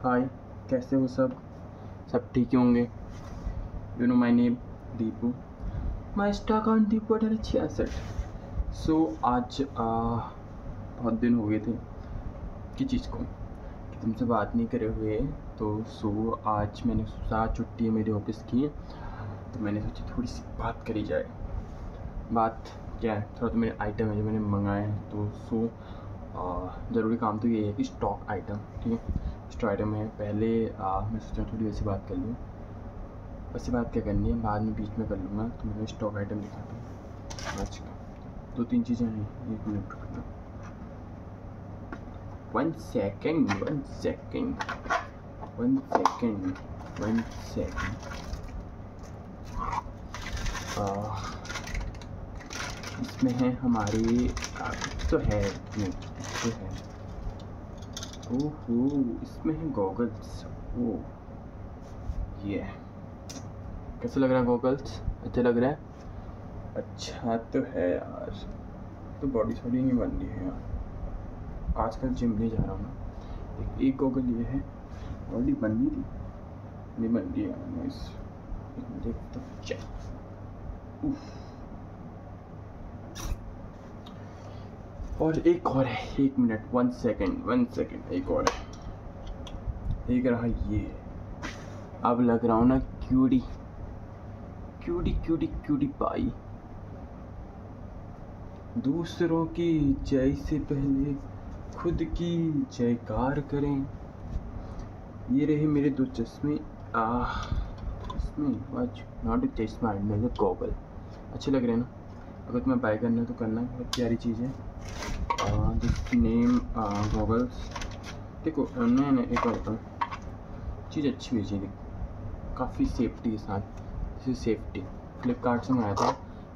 हाय, कैसे हो सब ठीक ही होंगे। You know my name Deepu, my Instagram Deepu 1866। सो आज बहुत दिन हो गए थे कि चीज़ को कि तुमसे बात नहीं करे हुए। तो आज मैंने सोचा छुट्टी है मेरे ऑफिस की, तो मैंने सोची थोड़ी सी बात करी जाए। बात क्या है, थोड़ा तो मेरे आइटम है जो मैंने मंगाए हैं। तो ज़रूरी काम तो ये है कि स्टॉक आइटम, ठीक है, स्टॉक आइटम है। पहले मैं सोचा थोड़ी वैसी बात कर लूँ। वैसे बात क्या करनी है बाद में बीच में कर लूँगा। तो मैं स्टॉक आइटम दिखाता हूँ आज का। 2-3 चीज़ें हैं, 1 मिनट रुकना। 1 सेकेंड। इसमें है हमारे तो है नहीं तो है। ओहो, इसमें है गॉगल्स। ओह ये कैसा लग रहा है गॉगल्स? अच्छा लग रहा है। अच्छा तो है यार, तो बॉडी सॉडी नहीं बन रही है यार। आजकल जिम नहीं जा रहा हूँ ना। एक गॉगल ये है, बॉडी बन रही थी, नहीं बन रही है। मैं इस देखता हूँ। चेक। और एक और है, 1 मिनट, 1 सेकेंड, एक और है। एक रहा ये। अब लग रहा हूँ ना क्यूटी पाई। दूसरों की जय से पहले खुद की जयकार करें। ये रहे मेरे 2 चश्मे। इसमें आज नॉट चश्मा, मेरे गॉगल अच्छे लग रहे हैं ना। अगर तुम्हें बाय करना है तो करना, बहुत प्यारी चीज़ है। This name goggles. देखो नहीं एक और चीज़ अच्छी भेजी थी, काफ़ी सेफ्टी के साथ। जैसे सेफ्टी फ्लिपकार्ट से मंगाया था,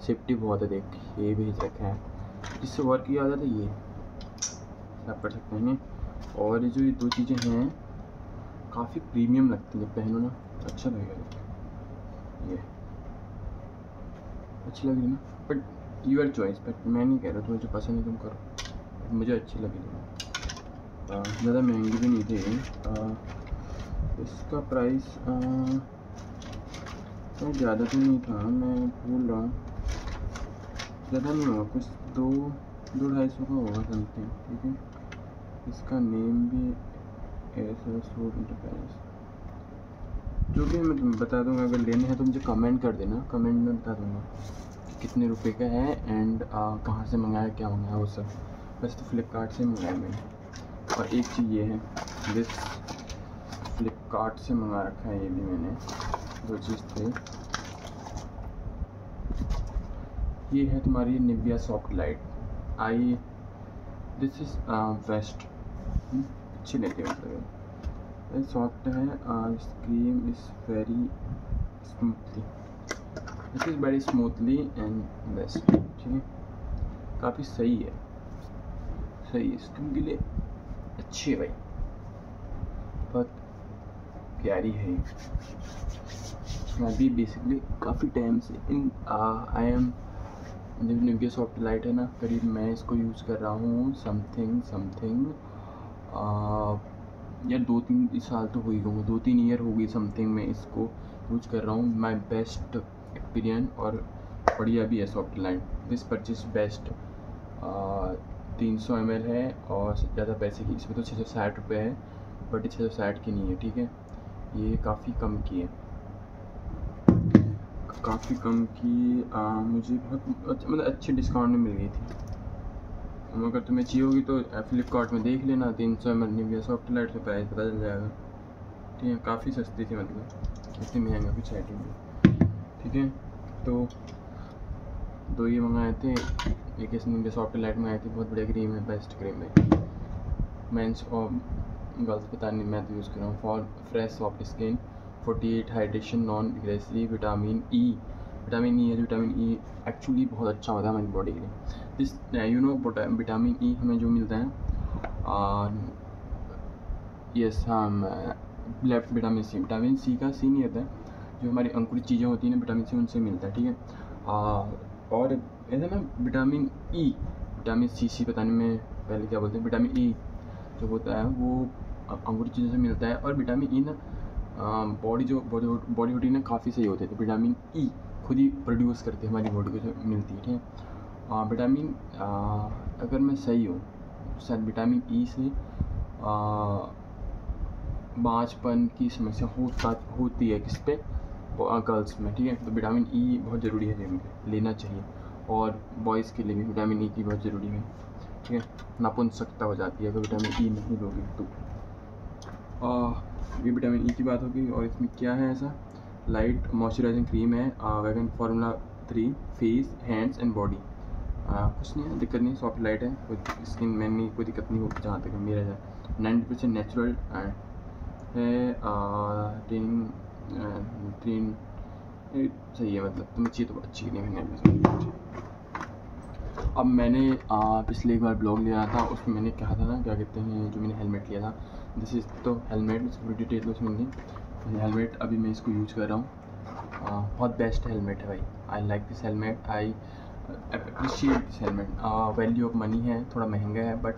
सेफ्टी बहुत है। देख ये भेज रखा है, जिससे वर्क की आदत है ये आप कर सकते हैं। और ये जो ये 2 चीज़ें हैं काफ़ी प्रीमियम लगती है, पहनो ना अच्छा लगेगा। ये अच्छी लग रही ना, बट यूर चॉइस। बट मैं नहीं कह रहा, तुम्हें जो पसंद है तुम करो, मुझे अच्छी लगी थी। ज़्यादा महंगी भी नहीं थी। इसका प्राइस ज़्यादा तो नहीं था, मैं भूल रहा हूँ, ज़्यादा नहीं होगा, कुछ 2-250 का होगा समथिंग, ठीक है। इसका नेम भी ऐसा सूट इंटरप्राइज, जो भी मैं तुम्हें बता दूँगा। अगर लेना है तो मुझे कमेंट कर देना, कमेंट में बता दूँगा कितने रुपए का है एंड कहाँ से मंगाया, क्या मंगाया वो सब। बस तो फ्लिपकार्ट से मंगाया मैंने। और एक चीज़ ये है, दिस फ्लिपकार्ट से मंगा रखा है। ये भी मैंने 2 चीज़ थे। ये है तुम्हारी Nivea soft light I. This is best, अच्छी लेते हैं मतलब। ये सॉफ्ट है, cream is very smoothly, this is very smoothly and best, ठीक है। काफ़ी सही है, स्किन के लिए अच्छी है भाई, बहुत प्यारी है। मैं भी बेसिकली काफ़ी टाइम से इन I am Nivea soft light है ना, करीब मैं इसको यूज़ कर रहा हूँ समथिंग या 2-3 साल तो हो ही गए, 2-3 ईयर हो गई समथिंग मैं इसको यूज़ कर रहा हूँ। माई बेस्ट एक्सपीरियंस, और बढ़िया भी है soft light. This purchase best. 300 ml है और ज़्यादा पैसे की, इसमें तो 660 रुपये है, बट ये 660 की नहीं है, ठीक है। ये काफ़ी कम की है, काफ़ी कम की। मुझे बहुत मतलब अच्छे डिस्काउंट में मिल गई थी। अगर तुम्हें चाहिए होगी तो फ्लिपकार्ट में देख लेना, 300 ml निविया सॉफ्ट लाइट का प्राइस पता चल जाएगा, ठीक है। काफ़ी सस्ती थी, मतलब इतनी महंगा कुछ आइटम नहीं, ठीक है। तो 2 ये मंगाए थे, एक इस निविया सॉफ्ट लाइट मंगाई थी, बहुत बढ़िया क्रीम है, बेस्ट क्रीम है। मेंस और गर्ल्स पता नहीं, मैं तो यूज़ कर रहा हूँ। For fresh soft skin, 48 hydration, non aggressive, vitamin E है। विटामिन ई एक्चुअली बहुत अच्छा होता है हमारी बॉडी के लिए। This you know vitamin E हमें जो मिलता है, यस हाँ, विटामिन सी का सी नहीं होता है, जो हमारी अंकुरित चीज़ें होती हैं ना, विटामिन सी उनसे मिलता है, ठीक है। और ऐसा ना विटामिन सी पता नहीं मैं पहले क्या बोलते हैं, विटामिन ई जो होता है वो अंगूर चीज़ों से मिलता है। और विटामिन ई ना बॉडी होती ना काफ़ी सही होते हैं। तो विटामिन ई खुद ही प्रोड्यूस करते हैं, हमारी बॉडी को जो मिलती है, ठीक है। विटामिन अगर मैं सही हूँ शायद विटामिन ई से बाँझपन की समस्या होती है किस पे, गर्ल्स में, ठीक है। तो विटामिन ई बहुत ज़रूरी है, जिम में लेना चाहिए। और बॉयज़ के लिए भी विटामिन ई की बहुत ज़रूरी है, ठीक है। नपुंसकता हो जाती है अगर विटामिन ई नहीं लोगे तो। ये विटामिन ई की बात होगी। और इसमें क्या है ऐसा, लाइट मॉइस्चराइजिंग क्रीम है, vegan formula 3 face hands and body. कुछ नहीं है, दिक्कत नहीं, सॉफ्ट लाइट है, कोई स्किन में नहीं कोई दिक्कत नहीं होगी जहाँ तक मेरा है। 90% नेचुरल है, सही है, मतलब तुम्हें चाहिए तो अच्छी नहीं है। अब मैंने पिछले एक बार ब्लॉग लिया था, उसमें मैंने कहा था ना, क्या कहते हैं, जो मैंने हेलमेट लिया था, दिस इज़ तो हेलमेट, इसकी डिटेल उसमें नहीं। हेलमेट अभी मैं इसको यूज़ कर रहा हूँ, बहुत बेस्ट हेलमेट है भाई। I like this helmet, I appreciate this helmet. Value of money है, थोड़ा महंगा है, बट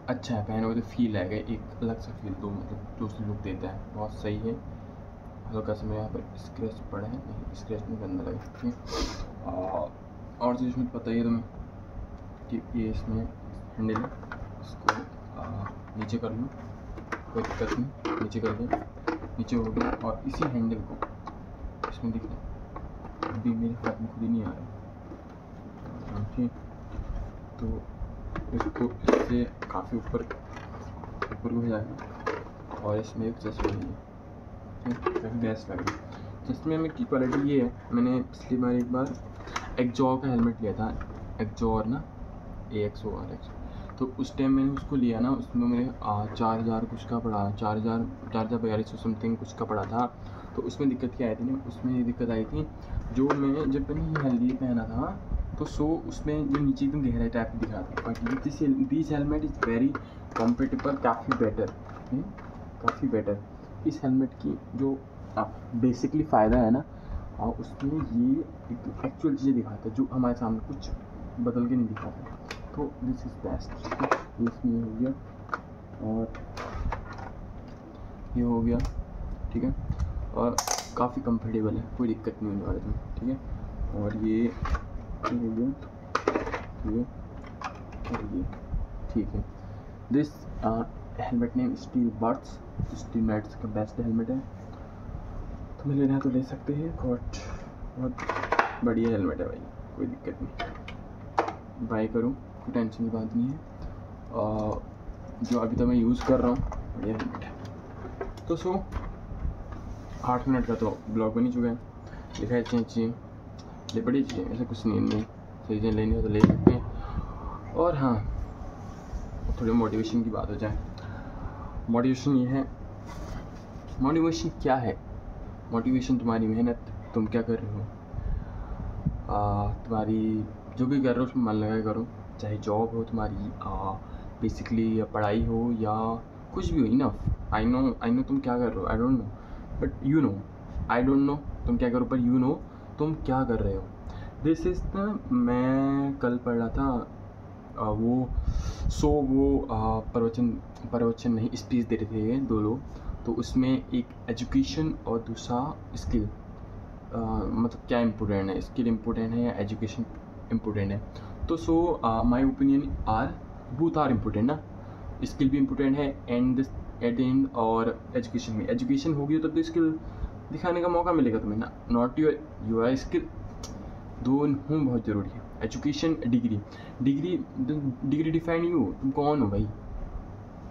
अच्छा है, पहनोगे तो फील आएगा, एक अलग सा फील, तो मतलब जो उससे लुक देता है, बहुत सही है। हल्का सा मेरे यहाँ पर स्क्रैच पड़ा है, नहीं स्क्रैच नहीं करना लगे, ठीक है। और चीज़ इसमें पता ही है तुम्हें कि ये इसमें हैंडल है, इसको नीचे कर लूँ, कोई दिक्कत नहीं, नीचे कर दें, नीचे हो गया। और इसी हैंडल को इसमें दिख रहा है, अभी मेरे हाथ में खुद ही नहीं आ रहा, ठीक। तो इसको इससे काफ़ी ऊपर हो जाएगा। और इसमें एक चश्मा है, काफ़ी बेस्ट लग रही है। चश्मे में की क्वालिटी ये है, मैंने पिछली बार एक बार एक्जॉर का हेलमेट लिया था, एक्जॉर ना AXOR, तो उस टाइम मैंने उसको लिया ना, उसमें मेरे 4000 कुछ का पड़ा, 4200 समथिंग कुछ का पड़ा था। तो उसमें दिक्कत क्या आई थी ना, उसमें ये दिक्कत आई थी, जो मैं जब मैंने हेल्दी पहना था तो उसमें जो नीचे एकदम गहरा टाइप दिख रहा था। But this helmet is very compatible, काफ़ी बेटर। इस हेलमेट की जो बेसिकली फ़ायदा है ना, उसमें ये एक एक्चुअल चीज़ें दिखाता है जो हमारे सामने कुछ बदल के नहीं दिखाता। तो दिस इज़ बेस्ट। इसमें हो गया और ये हो गया, ठीक है। और काफ़ी कंफर्टेबल है, कोई दिक्कत नहीं होने वाली इसमें, ठीक है। और ये हो गया, ये और ये, ठीक है। This helmet name steel birds, steel birds का बेस्ट हेलमेट है, तुम्हें लेना है तो ले सकते हैं। बहुत बढ़िया हेलमेट है भाई, कोई दिक्कत नहीं, बाय करो, कोई टेंशन की बात नहीं है। जो अभी तक मैं यूज़ कर रहा हूँ, बढ़िया हेलमेट है। तो 8 मिनट का तो ब्लॉग बन ही चुका है, दिखाई चाहिए ले बड़ी चीज़ें, ऐसा कुछ नहीं चीज़ें लेनी हो तो ले सकते हैं। और हाँ, थोड़ी मोटिवेशन की बात हो जाए। मोटिवेशन ये है, मोटिवेशन क्या है, मोटिवेशन तुम्हारी मेहनत, तुम क्या कर रहे हो, तुम्हारी जो भी कर रहे हो उसमें मन लगा करो, चाहे जॉब हो तुम्हारी, बेसिकली या पढ़ाई हो या कुछ भी हो। इनफ, आई नो तुम क्या कर रहे हो, I don't know but you know, I don't know तुम क्या करो पर यू नो तुम क्या कर रहे हो। दिस इज़ ना, मैं कल पढ़ रहा था, वो प्रवचन नहीं, स्पीच दे रहे थे 2 लोग। तो उसमें एक एजुकेशन और दूसरा स्किल, मतलब क्या इम्पोर्टेंट है, स्किल इम्पोर्टेंट है या एजुकेशन इम्पोर्टेंट है। तो my opinion are both are important ना, स्किल भी इम्पोर्टेंट है एंड एट द एंड, और एजुकेशन भी, एजुकेशन होगी तब तो स्किल दिखाने का मौका मिलेगा तुम्हें ना, नॉट योर स्किल, दोनों बहुत ज़रूरी है। एजुकेशन, डिग्री डिफाइन यू, तुम कौन हो भाई,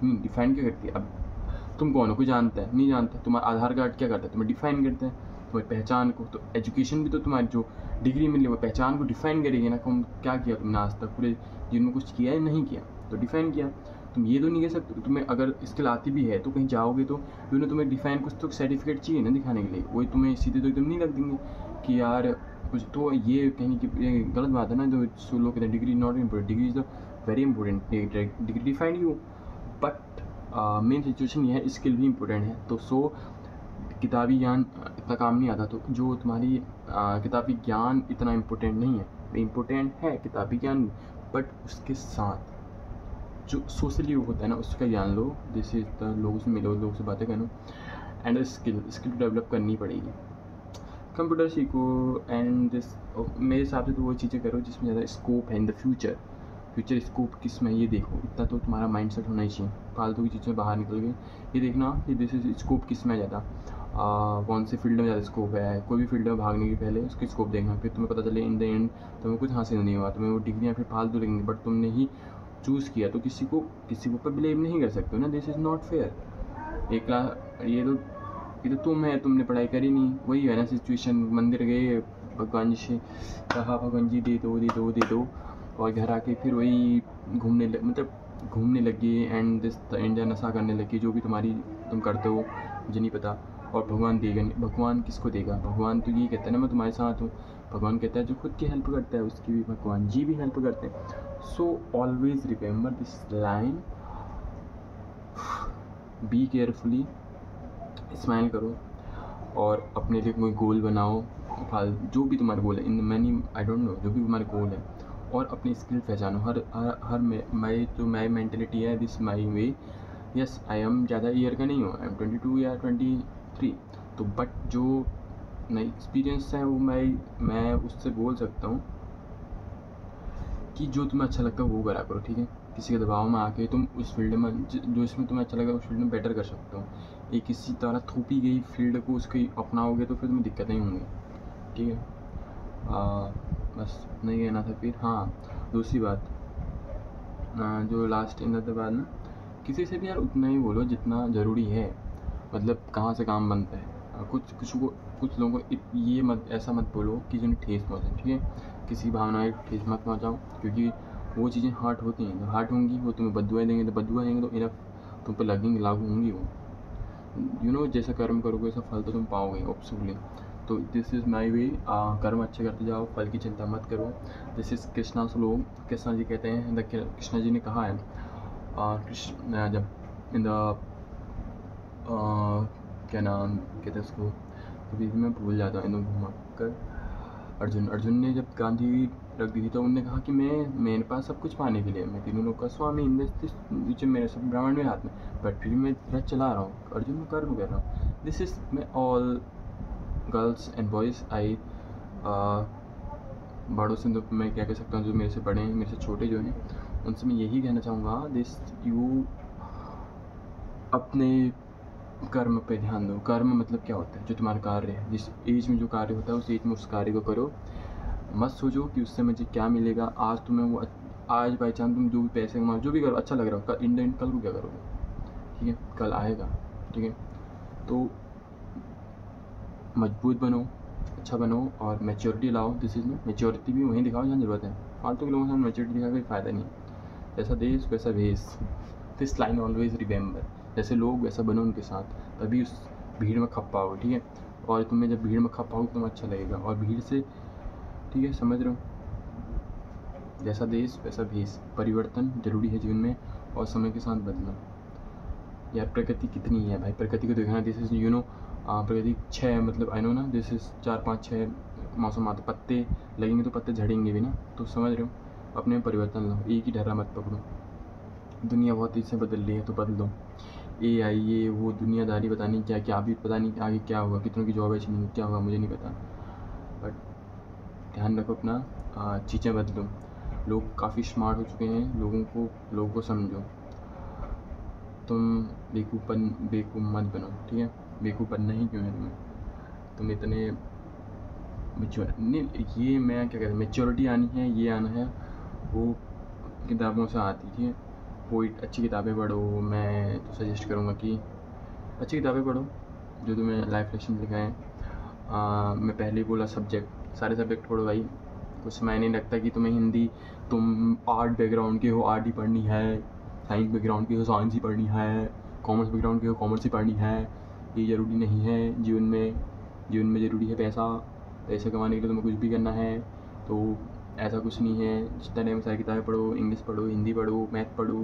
डिफाइन क्या करती है, अब तुम कौन हो, कोई जानता है नहीं जानता, तुम्हारा आधार कार्ड क्या करता है, तुम्हें डिफाइन करते हैं तुम्हारी पहचान को। तो एजुकेशन भी तो तुम्हारी जो डिग्री मिली वो पहचान को डिफाइन करेगी ना, तुम क्या किया तुमने आज तक पूरे जीवन में, कुछ किया या नहीं किया, तो डिफाइन किया। तुम ये तो नहीं कह सकते, तुम्हें अगर स्किल आती भी है तो कहीं जाओगे तो तुम्हें डिफाइन कुछ तो सर्टिफिकेट चाहिए ना दिखाने के लिए, वही तुम्हें सीधे तो एकदम नहीं रख देंगे कि यार कुछ। तो ये कहने की गलत बात है ना, जो लोग कहते हैं degree not important, degree is the very important, degree define you, but main situation ये है स्किल भी इम्पोर्टेंट है। तो किताबी ज्ञान इतना काम नहीं आता, तो जो तुम्हारी किताबी ज्ञान इतना इम्पोर्टेंट नहीं है, इम्पोर्टेंट है किताबी ज्ञान, बट उसके साथ जो सोशली होता है ना उसका ज्ञान लो, जैसे लोगों से मिलो, लोगों से बातें करो, एंड स्किल डेवलप करनी पड़ेगी। कंप्यूटर सीखो एंड दिस, मेरे हिसाब से तो वो चीज़ें करो जिसमें ज़्यादा स्कोप है इन द फ्यूचर स्कोप किस में, ये देखो, इतना तो तुम्हारा माइंड सेट होना ही चाहिए। फालतू की चीज़ें बाहर निकल गई, ये देखना कि दिस इज स्कोप किस में ज़्यादा, कौन से फील्ड में ज़्यादा स्कोप है। कोई भी फील्ड में भागने के पहले उसकी स्कोप देखना, फिर तुम्हें पता चले इन द एंड तुम्हें कुछ हासिल नहीं हुआ, तुम्हें वो डिग्रियाँ फिर फालतू लगेंगी, बट तुमने ही चूज़ किया तो किसी को ऊपर ब्लेम नहीं कर सकते हो ना, दिस इज़ नॉट फेयर। एक क्लास ये तो तुम है, तुमने पढ़ाई करी नहीं, वही है ना सिचुएशन। मंदिर गए, भगवान जी से कहा भगवान जी दे दो दे दो दे दो, और घर आके फिर वही घूमने लगी एंड दिस एंड नशा करने लगी, जो भी तुम करते हो मुझे नहीं पता। और भगवान देगा नहीं, भगवान किसको देगा? भगवान तो ये कहता है ना मैं तुम्हारे साथ हूँ। भगवान कहता है जो खुद की हेल्प करता है उसकी भी भगवान जी भी हेल्प करते हैं। So always remember this line, be carefully, smile करो और अपने लिए कोई गोल बनाओ, जो भी तुम्हारा गोल है, in many I don't know, जो भी तुम्हारा गोल है, और अपनी स्किल पहचानो। हर माई मेंटेलिटी है this my way. Yes I am ज़्यादा ईयर का नहीं हूँ, आई एम 22 या 23, तो बट जो नई एक्सपीरियंस है वो मैं उससे बोल सकता हूँ कि जो तुम्हें अच्छा लगता है वो करा करो, ठीक है। किसी के दबाव में आके तुम उस फील्ड में जो इसमें तुम्हें अच्छा लगा उस फील्ड में बेटर कर सकते हो। एक किसी तरह थोपी गई फील्ड को उसकी अपनाओगे तो फिर तुम्हें दिक्कतें होंगी, ठीक है। बस नहीं कहना था फिर। हाँ, दूसरी बात, जो लास्ट इन द बाद ना, किसी से भी यार उतना ही बोलो जितना ज़रूरी है, मतलब कहाँ से काम बनता है। कुछ लोगों को ये ऐसा मत बोलो कि जिन्हें ठेस पहुँचे, ठीक है। किसी की भावनाएं ठेस मत पहुँचाओ, क्योंकि वो चीज़ें हर्ट होती हैं। जब हर्ट होंगी वो तुम्हें बददुआएं देंगे, तो बददुआ देंगे तो इनफ तुम पर लगेंगे, लागू होंगी वो। जैसा कर्म करोगे वैसा फल तो तुम पाओगे ऑब्वियसली। तो दिस इज़ माई वे, कर्म अच्छे करते जाओ, फल की चिंता मत करो। दिस इज़ कृष्णा श्लोक। कृष्णा जी कहते हैं, कृष्णा जी ने कहा है, कृष्ण जब इन द क्या नाम कहते हैं उसको, कभी भी मैं भूल जाता हूँ एकदम घुमा कर। अर्जुन ने जब गांधी रख दी थी तो उन्होंने कहा कि मेरे पास सब कुछ पाने के लिए, मैं तीनों लोग का स्वामी, नीचे मेरे सब ब्राह्मण में हाथ में, बट फिर मैं रथ चला रहा हूँ। अर्जुन में कर्म कर रहा हूँ। दिस इज़ मैं ऑल गर्ल्स एंड बॉयज़, आई बड़ों से तो मैं क्या कह सकता हूँ, जो मेरे से बड़े हैं, मेरे से छोटे जो हैं, उनसे मैं यही कहना चाहूँगा, दिस यू अपने कर्म पे ध्यान दो। कर्म मतलब क्या होता है? जो तुम्हारा कार्य है, जिस एज में जो कार्य होता है उस एज में उस कार्य को करो। मत सोचो कि उससे मुझे क्या मिलेगा। आज तुम्हें वो आज बाई चांस तुम जो भी पैसे कमाओ, जो भी करो अच्छा लग रहा हो, कल को क्या करोगे, ठीक है? कल आएगा, ठीक है। तो मजबूत बनो, अच्छा बनो और मैच्योरिटी लाओ। दिस इज मैच्योरिटी भी वहीं दिखाओ जहाँ ज़रूरत है। फालतू के लोगों से मैच्योरिटी दिखा कोई फ़ायदा नहीं। जैसा देश वैसा भेष, दिस लाइन ऑलवेज रिमेंबर। जैसे लोग वैसा बनो उनके साथ, तभी उस भीड़ में खप पाओगे, ठीक है। और तुम्हें जब भीड़ में खप पाओगे तुम्हें अच्छा लगेगा, और भीड़ से, ठीक है, समझ रहे हो। जैसा देश वैसा भेष, परिवर्तन जरूरी है जीवन में, और समय के साथ बदलो। यार प्रकृति कितनी है भाई, प्रकृति को देखना। दिस इज प्रकृति 6 मतलब आई नो ना, दिस इज 4 5 6 मौसम आते, पत्ते लगेंगे तो पत्ते झड़ेंगे भी ना, तो समझ रहे हो। अपने में परिवर्तन लो, एक ही ढर्रा मत पकड़ो। दुनिया बहुत तेज़ी से बदल रही है तो बदलो। AI ये वो दुनियादारी पता नहीं क्या क्या, अभी पता नहीं आगे क्या होगा, कितनों की जॉब है, क्या होगा मुझे नहीं पता, बट ध्यान रखो अपना, चीज़ें बदलो। लोग काफ़ी स्मार्ट हो चुके हैं, लोगों को समझो। तुम बेवकूफ़ मत बनो, ठीक है। बेवकूफ़ बनना ही क्यों है तुम इतने मैच्योर नहीं। ये मैं क्या कहता हूँ, मैच्योरिटी आनी है, ये आना है, वो किताबों से आती है। कोई अच्छी किताबें पढ़ो, मैं तो सजेस्ट करूँगा कि अच्छी किताबें पढ़ो जो तुम्हें लाइफ लेसन लिखाएँ। मैं पहले ही बोला, सारे सब्जेक्ट पढ़ो भाई। कुछ मायने नहीं रखता कि तुम्हें हिंदी, तुम आर्ट बैकग्राउंड के हो आर्ट ही पढ़नी है, साइंस बैकग्राउंड के हो साइंस ही पढ़नी है, कॉमर्स बैकग्राउंड के हो कॉमर्स ही पढ़नी है। ये ज़रूरी नहीं है जीवन में ज़रूरी है पैसा कमाने के लिए तुम्हें कुछ भी करना है, तो ऐसा कुछ नहीं है। जितना टाइम सारी किताबें पढ़ो, इंग्लिश पढ़ो, हिंदी पढ़ो, मैथ पढ़ो,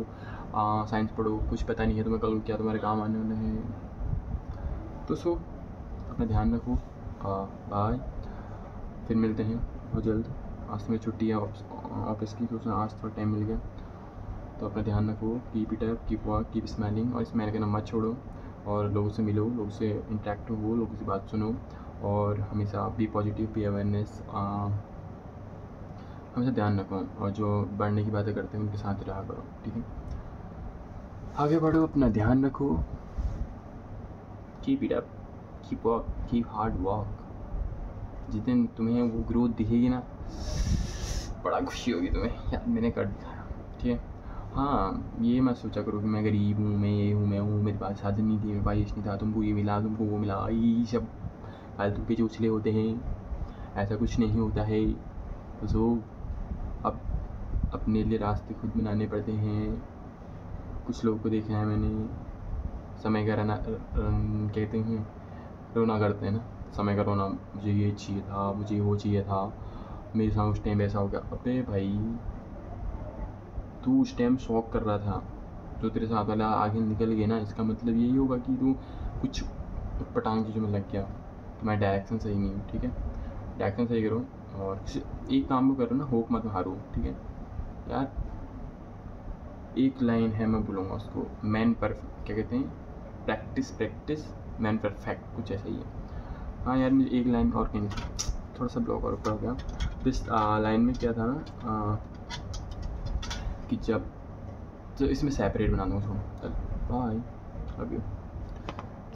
साइंस पढ़ो, कुछ पता नहीं है तुम्हें कल क्या तुम्हारे काम आने वाला है। तो अपना ध्यान रखो। बाय, फिर मिलते हैं बहुत जल्द। आज तो मेरी छुट्टी है ऑफिस की, तो उसमें आज थोड़ा टाइम मिल गया। तो अपना ध्यान रखो, keep it up, keep work, keep smiling, और स्माइल करना मत छोड़ो, और लोगों से मिलो, लोगों से इंटरेक्ट हो, लोगों से बात सुनो, और हमेशा बी पॉजिटिव, बी अवेयरनेस, हमेशा ध्यान रखो, और जो बढ़ने की बातें करते हैं उनके साथ रहा करो, ठीक है। आगे बढ़ो, अपना ध्यान रखो, keep it up, keep work, keep hard work. जिस दिन तुम्हें वो ग्रोथ दिखेगी ना, बड़ा खुशी होगी तुम्हें, यार मैंने कर दिखाया, ठीक है। हाँ, ये मत सोचा करो कि मैं गरीब हूँ, मैं ये हूँ, मैं हूँ, मेरे पास साधन नहीं थी, मेरे पास ये नहीं था, तुमको ये मिला, तुमको वो मिला, ये सब फालतू के चोचले होते हैं, ऐसा कुछ नहीं होता है। तो अब अपने लिए रास्ते खुद बनाने पड़ते हैं। कुछ लोगों को देखा है मैंने, समय का कहते हैं रोना करते हैं ना, समय का रोना, मुझे ये चाहिए था, मुझे वो चाहिए था, मेरे साथ उस टाइम ऐसा हो गया। अबे भाई, तू उस टाइम शौक कर रहा था, जो तेरे साथ वाला आगे निकल गया ना, इसका मतलब यही होगा कि तू कुछ पटांग चीज़ों में लग गया, तुम्हारा डायरेक्शन सही नहीं है, ठीक है। डायरेक्शन सही करो, और एक काम को करो ना, होप मत हारो, ठीक है यार। एक लाइन है, मैं बोलूँगा उसको, मैन परफेक्ट, क्या कहते हैं, प्रैक्टिस प्रैक्टिस मैन परफेक्ट, कुछ ऐसा ही है। हाँ यार, मुझे एक लाइन और कहनी थी, थोड़ा सा ब्लॉक और ऊपर हो गया। दिस लाइन में क्या था ना, कि जब इसमें सेपरेट बना दूँगा, बाय, लव यू।